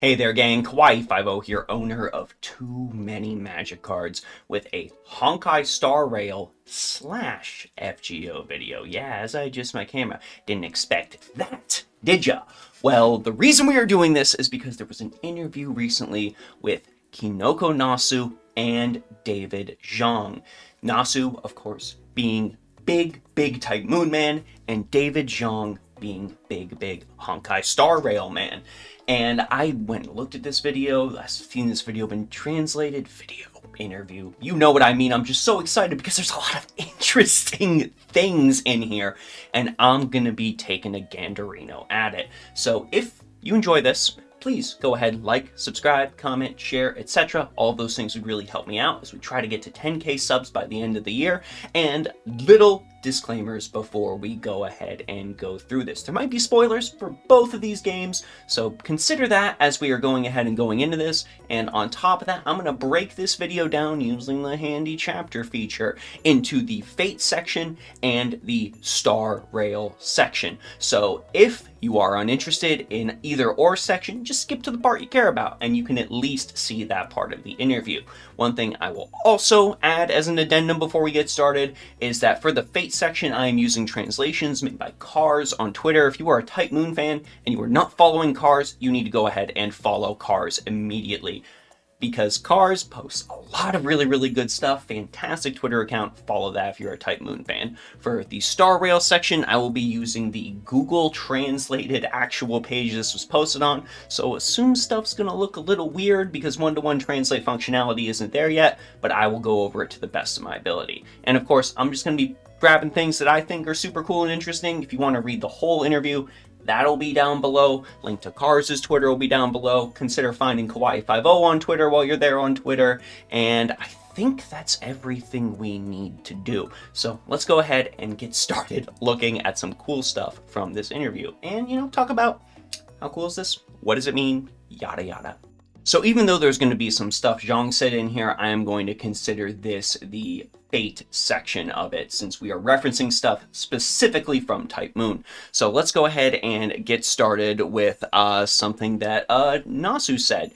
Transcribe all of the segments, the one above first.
Hey there gang, Kawaii50 here, owner of Too Many Magic Cards with a Honkai Star Rail / FGO video. Yeah, as I adjust my camera, didn't expect that, did ya? Well, the reason we are doing this is because there was an interview recently with Kinoko Nasu and David Jiang. Nasu, of course, being big Type Moon Man, and David Jiang being big Honkai Star Rail man. And I went and looked at this video. I've seen this video been translated, video, interview. You know what I mean. I'm just so excited because there's a lot of interesting things in here, and I'm gonna be taking a ganderino at it. So if you enjoy this, please go ahead, like, subscribe, comment, share, etc. All of those things would really help me out as we try to get to 10K subs by the end of the year. And little disclaimers before we go ahead and go through this. There might be spoilers for both of these games, so consider that as we are going ahead and going into this. And on top of that, I'm going to break this video down using the handy chapter feature into the Fate section and the Star Rail section. So if you are uninterested in either or section, just skip to the part you care about and you can at least see that part of the interview. One thing I will also add as an addendum before we get started is that for the Fate section, I am using translations made by Cars on Twitter. If you are a Type Moon fan and you are not following Cars, you need to go ahead and follow Cars immediately, because Cars posts a lot of really good stuff. Fantastic Twitter account. Follow that if you're a Type Moon fan. For the Star Rail section, I will be using the Google translated actual page this was posted on. So assume stuff's gonna look a little weird because one-to-one translate functionality isn't there yet, but I will go over it to the best of my ability. And of course, I'm just gonna be grabbing things that I think are super cool and interesting. If you want to read the whole interview, that'll be down below. Link to Cars' Twitter will be down below. Consider finding Kawaii50 on Twitter while you're there on Twitter. And I think that's everything we need to do. So let's go ahead and get started looking at some cool stuff from this interview. And, talk about how cool is this? What does it mean? Yada yada. So even though there's going to be some stuff Jiang said in here, I am going to consider this the Fate section of it, since we are referencing stuff specifically from Type Moon. So let's go ahead and get started with something that Nasu said.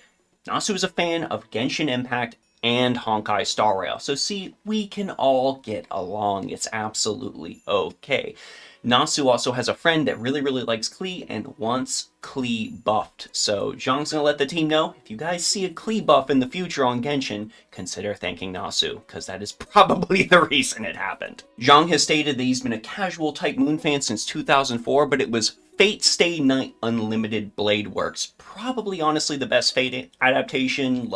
Nasu is a fan of Genshin Impact and Honkai Star Rail. So see, we can all get along. It's absolutely okay. Nasu also has a friend that really likes Klee and wants Klee buffed. So Jiang's gonna let the team know, if you guys see a Klee buff in the future on Genshin, consider thanking Nasu, because that is probably the reason it happened. Jiang has stated that he's been a casual Type Moon fan since 2004, but it was Fate Stay Night Unlimited Blade Works. Probably, honestly, the best Fate adaptation,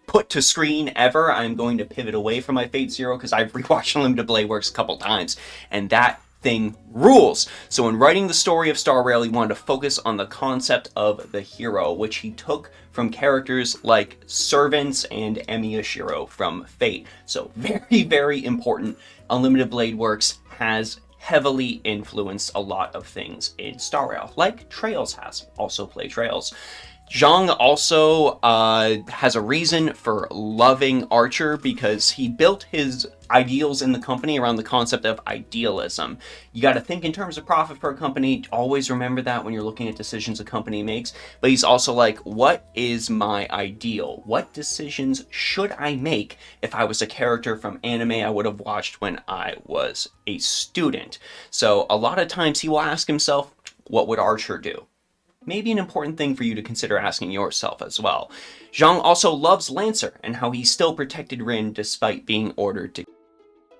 put to screen ever. I'm going to pivot away from my Fate Zero because I've rewatched Unlimited Blade Works a couple times, and that thing rules. So in writing the story of Star Rail, he wanted to focus on the concept of the hero, which he took from characters like Servants and Emi Ashiro from Fate. So very important. Unlimited Blade Works has heavily influenced a lot of things in Star Rail, like Trails has. Also play Trails. Jiang also has a reason for loving Archer because he built his ideals in the company around the concept of idealism. You got to think in terms of profit for a company. Always remember that when you're looking at decisions a company makes. But he's also like, what is my ideal? What decisions should I make if I was a character from anime I would have watched when I was a student? So a lot of times he will ask himself, what would Archer do? Maybe an important thing for you to consider asking yourself as well. Jiang also loves Lancer and how he still protected Rin despite being ordered to kill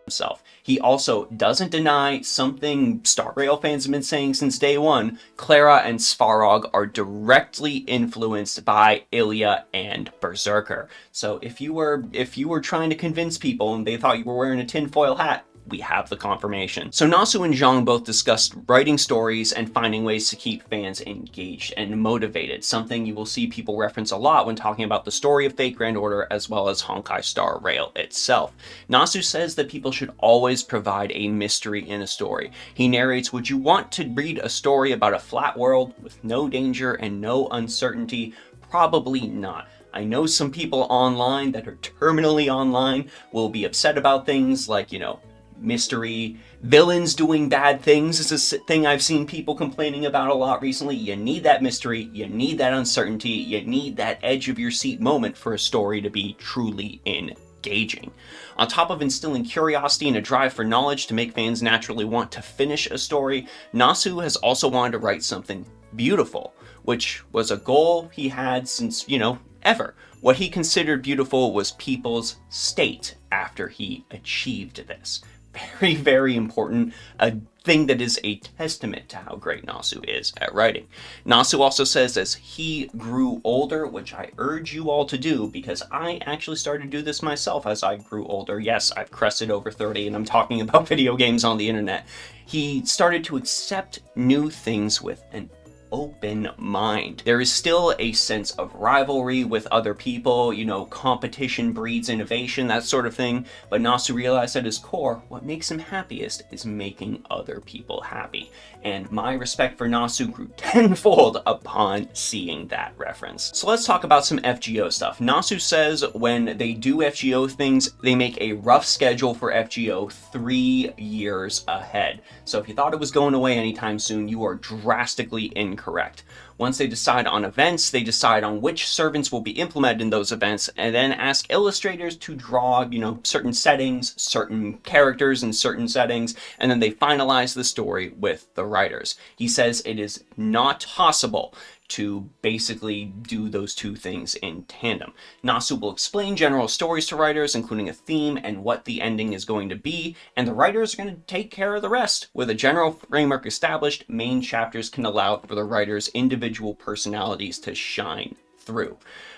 himself. He also doesn't deny something Star Rail fans have been saying since day one. Clara and Svarog are directly influenced by Ilya and Berserker. So if you were trying to convince people and they thought you were wearing a tinfoil hat, we have the confirmation. So Nasu and Jiang both discussed writing stories and finding ways to keep fans engaged and motivated, something you will see people reference a lot when talking about the story of Fate Grand Order as well as Honkai Star Rail itself. Nasu says that people should always provide a mystery in a story. He narrates, would you want to read a story about a flat world with no danger and no uncertainty? Probably not. I know some people online that are terminally online will be upset about things like, mystery. Villains doing bad things is a thing I've seen people complaining about a lot recently. You need that mystery, you need that uncertainty, you need that edge of your seat moment for a story to be truly engaging. On top of instilling curiosity and a drive for knowledge to make fans naturally want to finish a story, Nasu has also wanted to write something beautiful, which was a goal he had since, ever. What he considered beautiful was people's state after he achieved this. Very, very important, a thing that is a testament to how great Nasu is at writing. Nasu also says as he grew older, which I urge you all to do because I actually started to do this myself as I grew older. Yes, I've crested over 30 and I'm talking about video games on the internet. He started to accept new things with an open mind. There is still a sense of rivalry with other people, competition breeds innovation, that sort of thing, but Nasu realized at his core, what makes him happiest is making other people happy. And my respect for Nasu grew tenfold upon seeing that reference. So let's talk about some FGO stuff. Nasu says when they do FGO things, they make a rough schedule for FGO 3 years ahead. So if you thought it was going away anytime soon, you are drastically incorrect. Once they decide on events, they decide on which servants will be implemented in those events, and then ask illustrators to draw, certain settings, certain characters in certain settings, and then they finalize the story with the writers. He says it is not possible to basically do those two things in tandem. Nasu will explain general stories to writers, including a theme and what the ending is going to be, and the writers are going to take care of the rest. With a general framework established, main chapters can allow for the writers' individual personalities to shine through.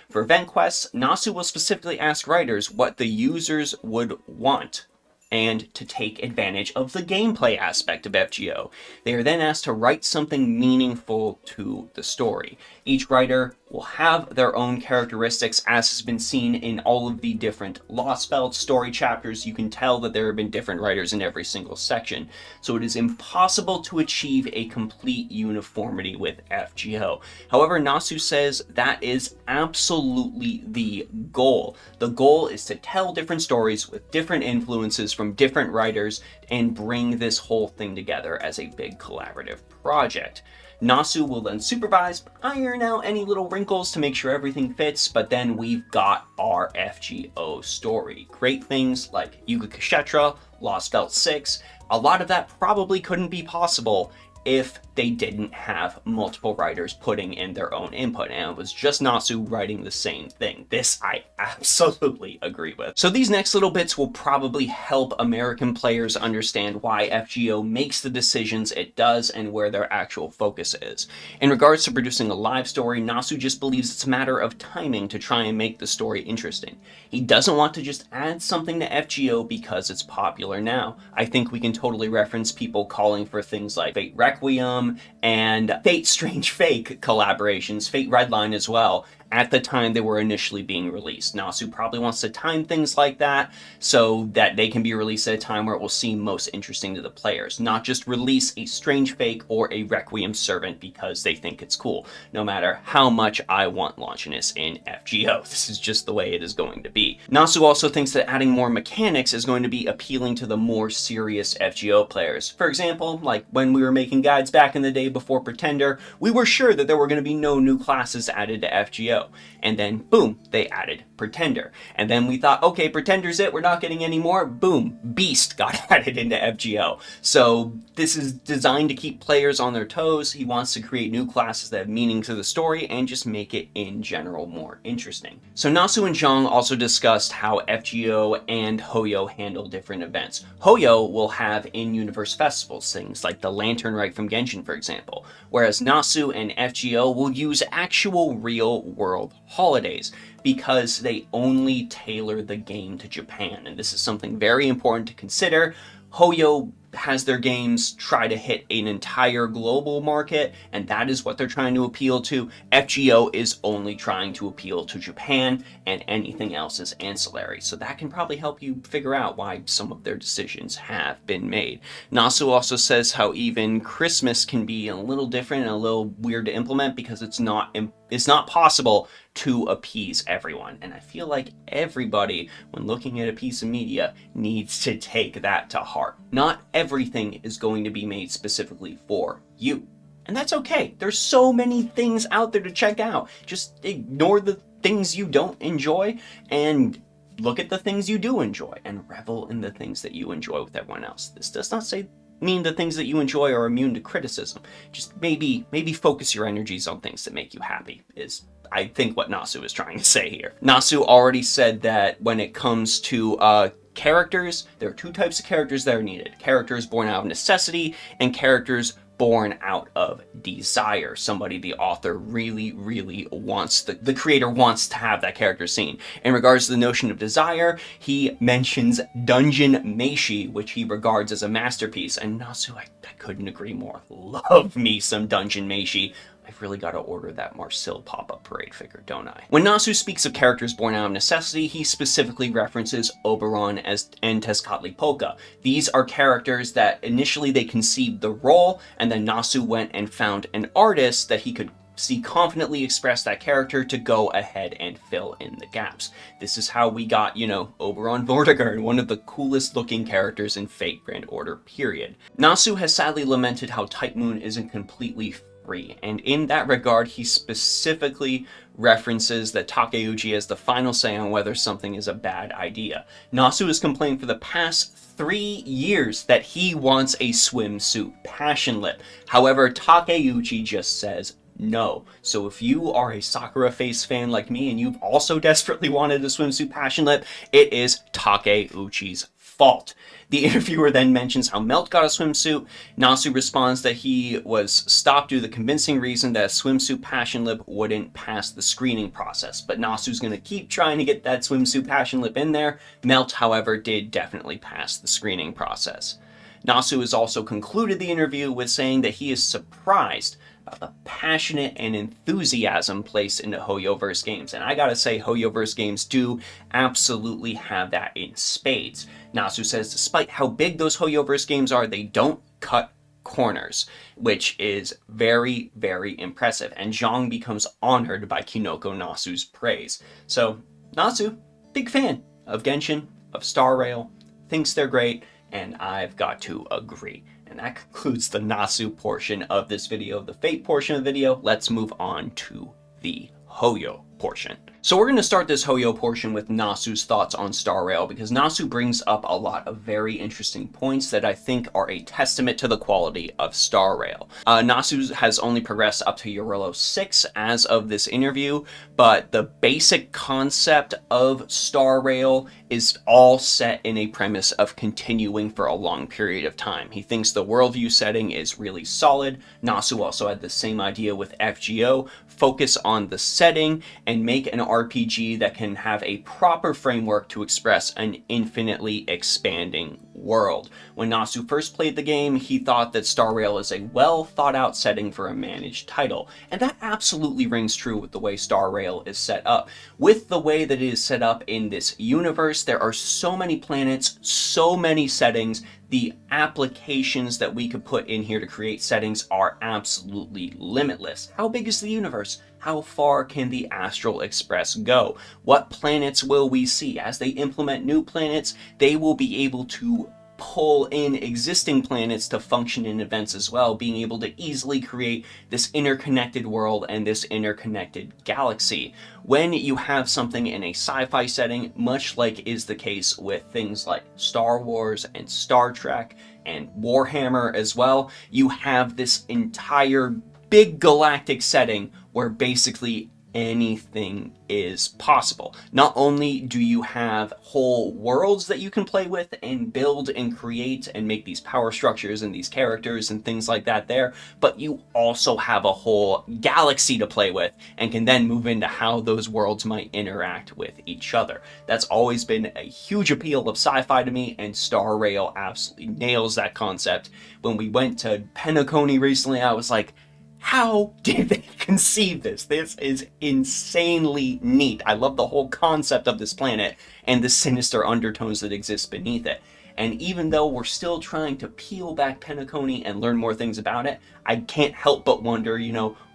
For event quests, Nasu will specifically ask writers what the users would want and to take advantage of the gameplay aspect of FGO. They are then asked to write something meaningful to the story. Each writer will have their own characteristics, as has been seen in all of the different Lost Belt story chapters. You can tell that there have been different writers in every single section. So it is impossible to achieve a complete uniformity with FGO. However, Nasu says that is absolutely the goal. The goal is to tell different stories with different influences from different writers and bring this whole thing together as a big collaborative project. Nasu will then supervise, iron out any little wrinkles to make sure everything fits, but then we've got our FGO story. Great things like Yuga Kshetra, Lost Belt 6, a lot of that probably couldn't be possible if they didn't have multiple writers putting in their own input, and it was just Nasu writing the same thing. This I absolutely agree with. So these next little bits will probably help American players understand why FGO makes the decisions it does and where their actual focus is. In regards to producing a live story, Nasu just believes it's a matter of timing to try and make the story interesting. He doesn't want to just add something to FGO because it's popular now. I think we can totally reference people calling for things like Fate Requiem and Fate Strange Fake collaborations, Fate Redline as well, at the time they were initially being released. Nasu probably wants to time things like that so that they can be released at a time where it will seem most interesting to the players, not just release a Strange Fake or a Requiem Servant because they think it's cool, no matter how much I want launchiness in FGO. This is just the way it is going to be. Nasu also thinks that adding more mechanics is going to be appealing to the more serious FGO players. For example, like when we were making guides back in the day before Pretender, we were sure that there were going to be no new classes added to FGO. And then, boom, they added Pretender. And then we thought, okay, Pretender's it, we're not getting any more. Boom, Beast got added into FGO. So this is designed to keep players on their toes. He wants to create new classes that have meaning to the story and just make it, in general, more interesting. So Nasu and Jiang also discussed how FGO and Hoyo handle different events. Hoyo will have in-universe festivals, things like the Lantern Rite from Genshin, for example, whereas Nasu and FGO will use actual real-world holidays because they only tailor the game to Japan, and this is something very important to consider. Hoyo has their games try to hit an entire global market, and that is what they're trying to appeal to. FGO is only trying to appeal to Japan, and anything else is ancillary. So that can probably help you figure out why some of their decisions have been made. Nasu also says how even Christmas can be a little different and a little weird to implement because it's not possible to appease everyone. And I feel like everybody, when looking at a piece of media, needs to take that to heart. Not everything is going to be made specifically for you. And that's okay. There's so many things out there to check out. Just ignore the things you don't enjoy and look at the things you do enjoy and revel in the things that you enjoy with everyone else. This does not mean the things that you enjoy are immune to criticism. Just maybe focus your energies on things that make you happy is, I think, what Nasu is trying to say here. Nasu already said that when it comes to characters, there are two types of characters that are needed. Characters born out of necessity and characters born out of desire. Somebody the author really wants, the creator wants to have that character seen. In regards to the notion of desire, he mentions Dungeon Meshi, which he regards as a masterpiece. And Nasu, I couldn't agree more. Love me some Dungeon Meshi. I've really got to order that Marcel pop-up parade figure, don't I? When Nasu speaks of characters born out of necessity, he specifically references Oberon and Tezcatlipoca. These are characters that initially they conceived the role, and then Nasu went and found an artist that he could see confidently express that character to go ahead and fill in the gaps. This is how we got, Oberon Vortigern, one of the coolest looking characters in Fate Grand Order, period. Nasu has sadly lamented how Type Moon isn't completely free, and in that regard, he specifically references that Takeuchi has the final say on whether something is a bad idea. Nasu has complained for the past 3 years that he wants a swimsuit passion lip. However, Takeuchi just says no. So if you are a Sakura Face fan like me and you've also desperately wanted a swimsuit passion lip, it is Takeuchi's fault. The interviewer then mentions how Melt got a swimsuit. Nasu responds that he was stopped due to the convincing reason that a swimsuit passion lip wouldn't pass the screening process. But Nasu's going to keep trying to get that swimsuit passion lip in there. Melt, however, did definitely pass the screening process. Nasu has also concluded the interview with saying that he is surprised about the passionate and enthusiasm placed into Hoyoverse games. And I gotta say, Hoyoverse games do absolutely have that in spades. Nasu says despite how big those Hoyoverse games are, they don't cut corners, which is very impressive. And Zhang becomes honored by Kinoko Nasu's praise. So, Nasu, big fan of Genshin, of Star Rail, thinks they're great, and I've got to agree. And that concludes the Nasu portion of this video. The Fate portion of the video, let's move on to the Hoyo portion. So we're going to start this Hoyo portion with Nasu's thoughts on Star Rail, because Nasu brings up a lot of very interesting points that I think are a testament to the quality of Star Rail. Nasu has only progressed up to Yorolo 6 as of this interview, but the basic concept of Star Rail is all set in a premise of continuing for a long period of time. He thinks the worldview setting is really solid. Nasu also had the same idea with FGO, focus on the setting and make an RPG that can have a proper framework to express an infinitely expanding world. When Nasu first played the game, he thought that Star Rail is a well thought out setting for a managed title. And that absolutely rings true with the way Star Rail is set up. With the way that it is set up in this universe, there are so many planets, so many settings. The applications that we could put in here to create settings are absolutely limitless. How big is the universe? How far can the Astral Express go? What planets will we see? As they implement new planets, they will be able to pull in existing planets to function in events as well, being able to easily create this interconnected world and this interconnected galaxy. When you have something in a sci-fi setting, much like is the case with things like Star Wars and Star Trek and Warhammer as well, you have this entire big galactic setting where basically anything is possible. Not only do you have whole worlds that you can play with and build and create and make these power structures and these characters and things like that there, but you also have a whole galaxy to play with and can then move into how those worlds might interact with each other. That's always been a huge appeal of sci-fi to me, and Star Rail absolutely nails that concept. When we went to Penacony recently, I was like, how did they conceive this? This is insanely neat. I love the whole concept of this planet and the sinister undertones that exist beneath it. And even though we're still trying to peel back Penacony and learn more things about it, I can't help but wonder,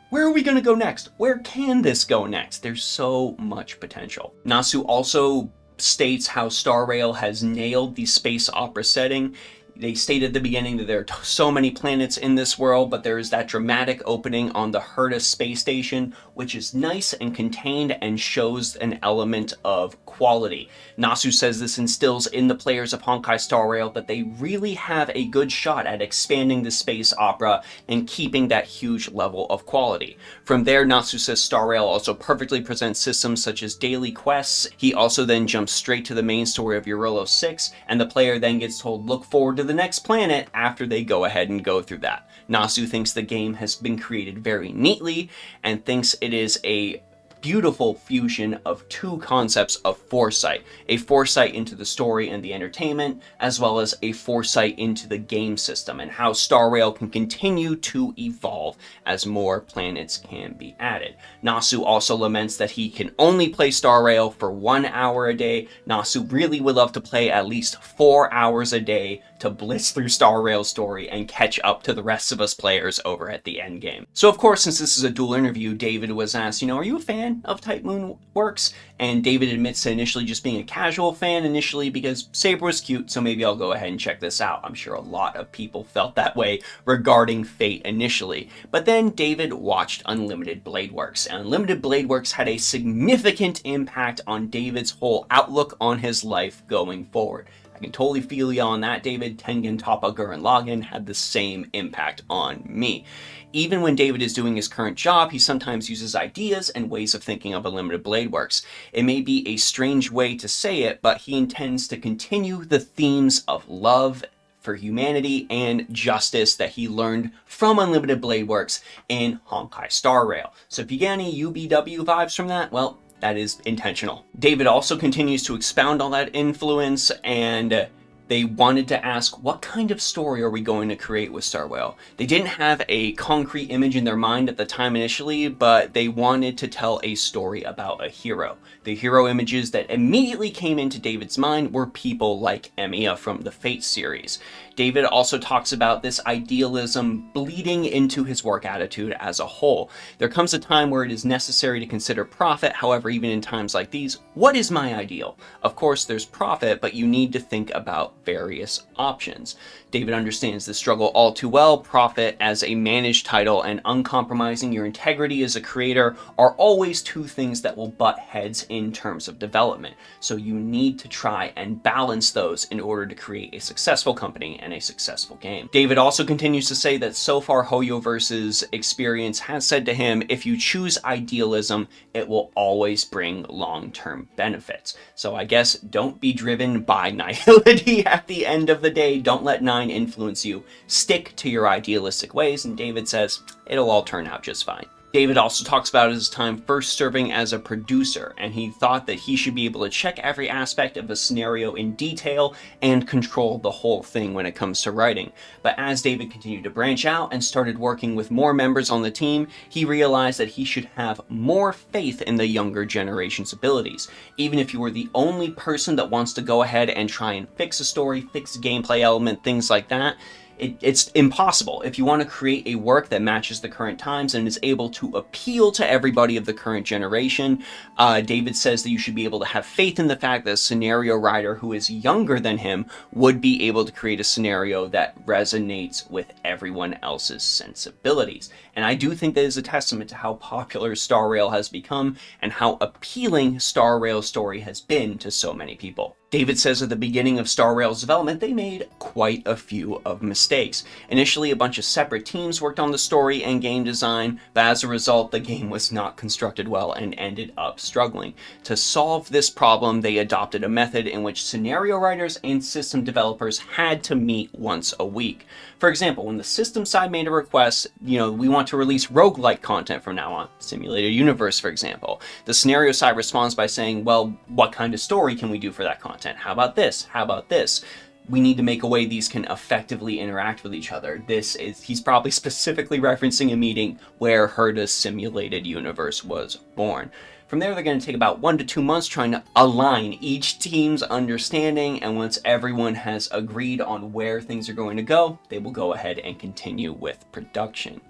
where are we going to go next? Where can this go next? There's so much potential. Nasu also states how Star Rail has nailed the space opera setting. They stated at the beginning that there are so many planets in this world, but there is that dramatic opening on the Herta space station, which is nice and contained and shows an element of quality. Nasu says this instills in the players of Honkai Star Rail that they really have a good shot at expanding the space opera and keeping that huge level of quality. From there, Nasu says Star Rail also perfectly presents systems such as daily quests. He also then jumps straight to the main story of Eurolo 6, and the player then gets told look forward to the next planet after they go ahead and go through that. Nasu thinks the game has been created very neatly and thinks it is a beautiful fusion of two concepts of foresight. A foresight into the story and the entertainment, as well as a foresight into the game system and how Star Rail can continue to evolve as more planets can be added. Nasu also laments that he can only play Star Rail for 1 hour a day. Nasu really would love to play at least 4 hours a day to blitz through Star Rail's story and catch up to the rest of us players over at the end game. So of course, since this is a dual interview, David was asked, are you a fan of Type Moon Works? And David admits to initially just being a casual fan initially because Saber was cute, so maybe I'll go ahead and check this out. I'm sure a lot of people felt that way regarding Fate initially. But then David watched Unlimited Blade Works, and Unlimited Blade Works had a significant impact on David's whole outlook on his life going forward. I can totally feel you on that, David. Tengen Toppa Gurren Lagann had the same impact on me. Even when David is doing his current job, he sometimes uses ideas and ways of thinking of Unlimited Blade Works. It may be a strange way to say it, but he intends to continue the themes of love for humanity and justice that he learned from Unlimited Blade Works in Honkai Star Rail. So if you get any UBW vibes from that, well, that is intentional. David also continues to expound on that influence, and they wanted to ask, what kind of story are we going to create with Star Rail? They didn't have a concrete image in their mind at the time initially, but they wanted to tell a story about a hero. The hero images that immediately came into David's mind were people like Emiya from the Fate series. David also talks about this idealism bleeding into his work attitude as a whole. There comes a time where it is necessary to consider profit. However, even in times like these, what is my ideal? Of course, there's profit, but you need to think about various options. David understands the struggle all too well. Profit as a managed title and uncompromising your integrity as a creator are always two things that will butt heads in terms of development. So you need to try and balance those in order to create a successful company and a successful game. David also continues to say that so far Hoyoverse's experience has said to him, if you choose idealism, it will always bring long-term benefits. So I guess don't be driven by nihility at the end of the day. Don't let 9 influence you. Stick to your idealistic ways, and David says it'll all turn out just fine. David also talks about his time first serving as a producer, and he thought that he should be able to check every aspect of a scenario in detail and control the whole thing when it comes to writing. But as David continued to branch out and started working with more members on the team, he realized that he should have more faith in the younger generation's abilities. Even if you were the only person that wants to go ahead and try and fix a story, fix a gameplay element, things like that, it's impossible. If you want to create a work that matches the current times and is able to appeal to everybody of the current generation, David says that you should be able to have faith in the fact that a scenario writer who is younger than him would be able to create a scenario that resonates with everyone else's sensibilities. And I do think that is a testament to how popular Star Rail has become and how appealing Star Rail's story has been to so many people. David says at the beginning of Star Rail's development, they made quite a few of mistakes. Initially, a bunch of separate teams worked on the story and game design, but as a result, the game was not constructed well and ended up struggling. To solve this problem, they adopted a method in which scenario writers and system developers had to meet once a week. For example, when the system side made a request, we want to release roguelike content from now on, simulated universe, for example. The scenario side responds by saying, well, what kind of story can we do for that content? How about this? How about this? We need to make a way these can effectively interact with each other. He's probably specifically referencing a meeting where Herda's simulated universe was born. From there, they're going to take about 1 to 2 months trying to align each team's understanding, and once everyone has agreed on where things are going to go, they will go ahead and continue with production.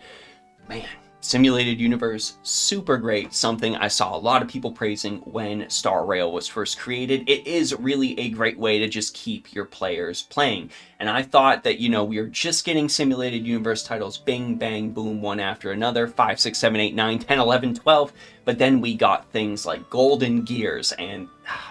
Man. Simulated universe, super great, something I saw a lot of people praising when Star Rail was first created. It is really a great way to just keep your players playing. And I thought that, we were just getting simulated universe titles, bing, bang, boom, one after another, 5, 6, 7, 8, 9, 10, 11, 12. But then we got things like Golden Gears, and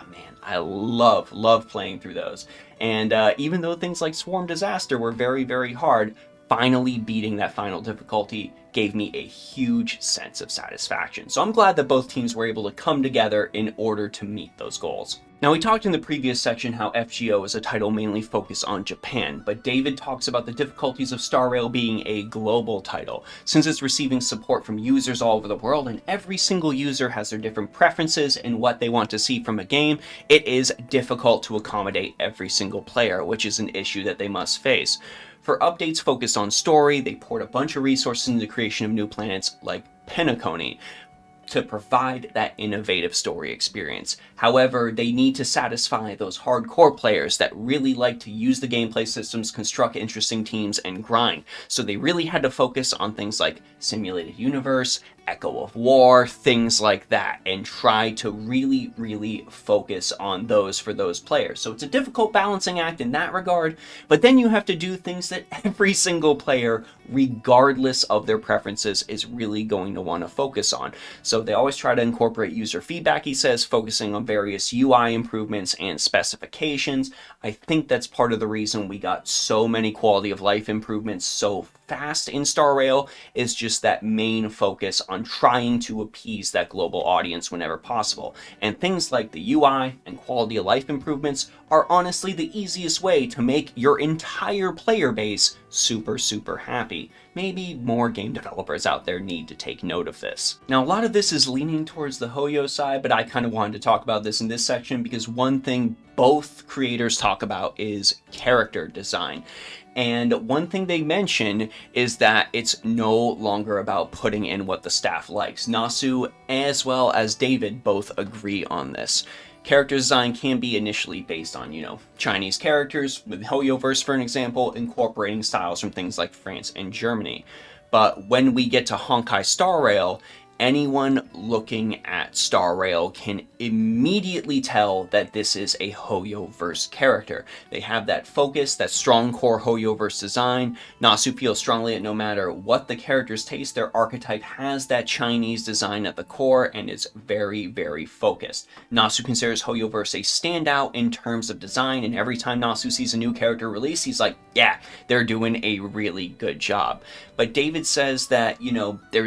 man, I love playing through those. And even though things like Swarm Disaster were very, very hard, finally beating that final difficulty gave me a huge sense of satisfaction. So I'm glad that both teams were able to come together in order to meet those goals. Now, we talked in the previous section how FGO is a title mainly focused on Japan, but David talks about the difficulties of Star Rail being a global title, since it's receiving support from users all over the world, and every single user has their different preferences and what they want to see from a game. It is difficult to accommodate every single player, which is an issue that they must face. For updates focused on story, they poured a bunch of resources into the creation of new planets like Penacony to provide that innovative story experience. However, they need to satisfy those hardcore players that really like to use the gameplay systems, construct interesting teams, and grind. So they really had to focus on things like Simulated Universe, Echo of War, things like that, and try to really focus on those for those players. So it's a difficult balancing act in that regard, but then you have to do things that every single player, regardless of their preferences, is really going to want to focus on. So they always try to incorporate user feedback, he says, focusing on various UI improvements and specifications. I think that's part of the reason we got so many quality of life improvements so fast in Star Rail, is just that main focus on trying to appease that global audience whenever possible. And things like the UI and quality of life improvements are honestly the easiest way to make your entire player base super happy. Maybe more game developers out there need to take note of this. Now, a lot of this is leaning towards the Hoyo side, but I kind of wanted to talk about this in this section because one thing both creators talk about is character design. And one thing they mention is that it's no longer about putting in what the staff likes. Nasu as well as David both agree on this. Character design can be initially based on, Chinese characters, with Hoyoverse, for an example, incorporating styles from things like France and Germany. But when we get to Honkai Star Rail, anyone looking at Star Rail can immediately tell that this is a Hoyoverse character. They have that focus, that strong core Hoyoverse design. Nasu feels strongly that no matter what the character's taste, their archetype has that Chinese design at the core and is very focused. Nasu considers Hoyoverse a standout in terms of design, and every time Nasu sees a new character release, he's like, yeah, they're doing a really good job. But David says that, there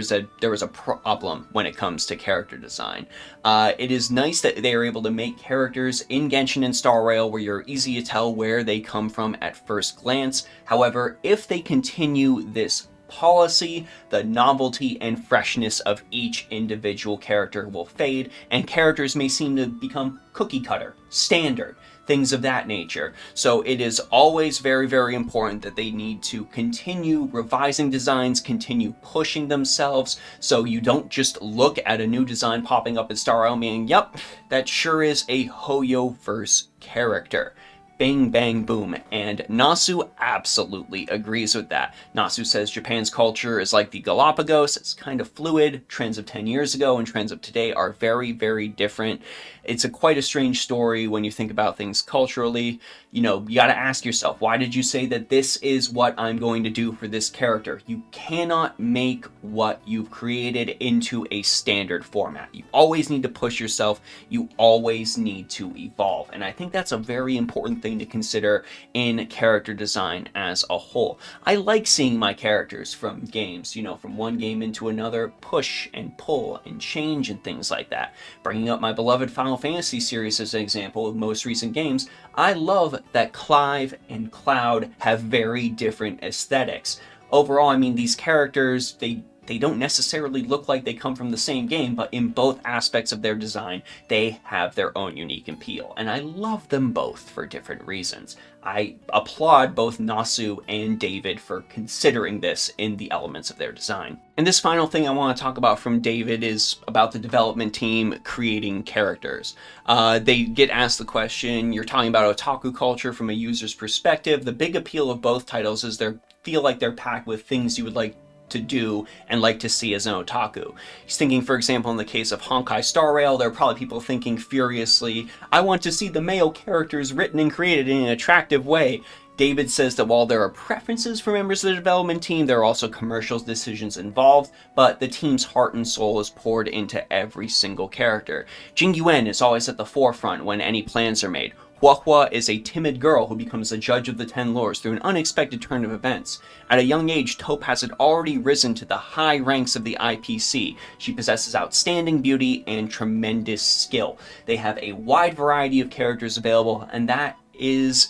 was a problem when it comes to character design. It is nice that they are able to make characters in Genshin and Star Rail where you're easy to tell where they come from at first glance. However, if they continue this policy, the novelty and freshness of each individual character will fade, and characters may seem to become cookie cutter, standard, things of that nature. So it is always very important that they need to continue revising designs, continue pushing themselves, so you don't just look at a new design popping up in Star Rail meaning, yep, that sure is a Hoyoverse character. bang, bang, boom. And Nasu absolutely agrees with that. Nasu says Japan's culture is like the Galapagos. It's kind of fluid. Trends of 10 years ago and trends of today are very, very different. It's quite a strange story when you think about things culturally. You know, you got to ask yourself, why did you say that this is what I'm going to do for this character? You cannot make what you've created into a standard format. You always need to push yourself. You always need to evolve. And I think that's a very important thing to consider in character design as a whole. I like seeing my characters from games, you know, from one game into another, push and pull and change and things like that. Bringing up my beloved Final Fantasy series as an example of most recent games, I love that Clive and Cloud have very different aesthetics. Overall, I mean, these characters, they don't necessarily look like they come from the same game, but in both aspects of their design, they have their own unique appeal. And I love them both for different reasons. I applaud both Nasu and David for considering this in the elements of their design. And this final thing I want to talk about from David is about the development team creating characters. They get asked the question, you're talking about otaku culture from a user's perspective. The big appeal of both titles is they feel like they're packed with things you would like to do and like to see as an otaku. He's thinking, for example, in the case of Honkai Star Rail, there are probably people thinking furiously, I want to see the male characters written and created in an attractive way. David says that while there are preferences for members of the development team, there are also commercial decisions involved, but the team's heart and soul is poured into every single character. Jing Yuan is always at the forefront when any plans are made. Hua is a timid girl who becomes the judge of the 10 lores through an unexpected turn of events. At a young age, Topaz had already risen to the high ranks of the IPC. She possesses outstanding beauty and tremendous skill. They have a wide variety of characters available, and that is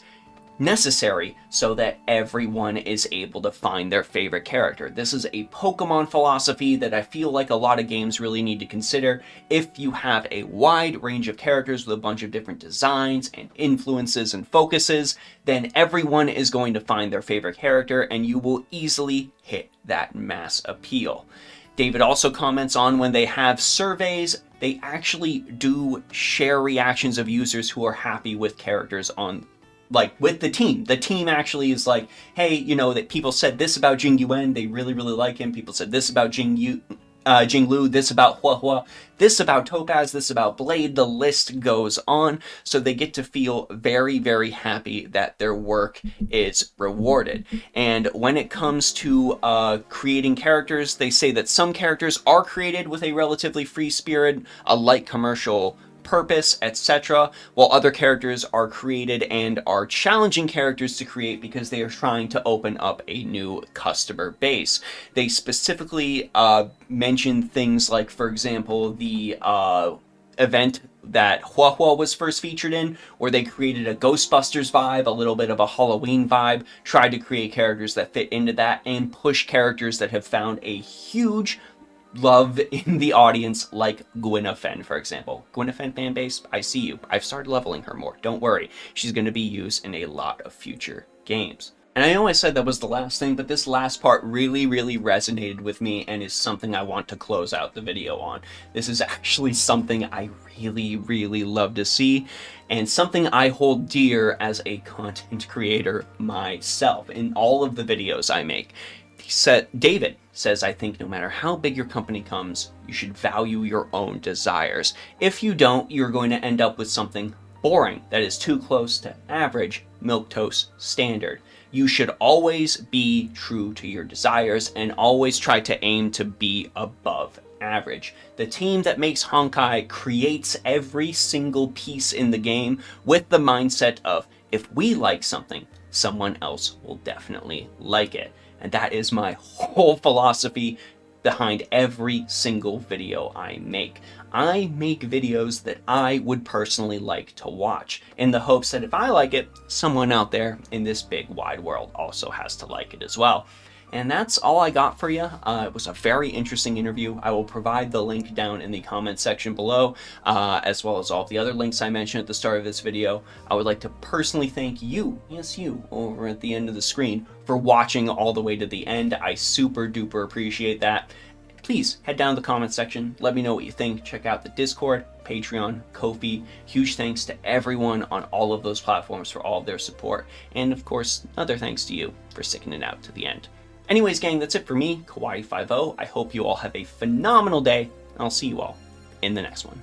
necessary so that everyone is able to find their favorite character. This is a Pokemon philosophy that I feel like a lot of games really need to consider. If you have a wide range of characters with a bunch of different designs and influences and focuses, then everyone is going to find their favorite character and you will easily hit that mass appeal. David also comments on when they have surveys, they actually do share reactions of users who are happy with characters on with the team. The team actually is like, hey, you know, that people said this about Jing Yuan, they really, really like him. People said this about Jing Lu, this about Hua, this about Topaz, this about Blade, the list goes on. So they get to feel very, very happy that their work is rewarded. And when it comes to creating characters, they say that some characters are created with a relatively free spirit, a light commercial purpose, etc., while other characters are created and are challenging characters to create because they are trying to open up a new customer base. They specifically mention things like, for example, the event that Hua was first featured in, where they created a Ghostbusters vibe, a little bit of a Halloween vibe, tried to create characters that fit into that, and push characters that have found a huge love in the audience, like Gwyneth, for example. Gwyneth fan base, I see you. I've started leveling her more. Don't worry. She's going to be used in a lot of future games. And I know I said that was the last thing, but this last part really, really resonated with me and is something I want to close out the video on. This is actually something I really, really love to see, and something I hold dear as a content creator myself in all of the videos I make. David says, I think no matter how big your company comes, you should value your own desires. If you don't, you're going to end up with something boring that is too close to average, milquetoast standard. You should always be true to your desires and always try to aim to be above average. The team that makes Honkai creates every single piece in the game with the mindset of, if we like something, someone else will definitely like it. And that is my whole philosophy behind every single video I make. I make videos that I would personally like to watch, in the hopes that if I like it, someone out there in this big wide world also has to like it as well. And that's all I got for you. It was a very interesting interview. I will provide the link down in the comment section below, as well as all of the other links I mentioned at the start of this video. I would like to personally thank you, yes you, over at the end of the screen, for watching all the way to the end. I super duper appreciate that. Please head down to the comment section, let me know what you think, check out the Discord, Patreon, Ko-fi. Huge thanks to everyone on all of those platforms for all of their support. And of course, other thanks to you for sticking it out to the end. Anyways, gang, that's it for me, Kawaii50. I hope you all have a phenomenal day, and I'll see you all in the next one.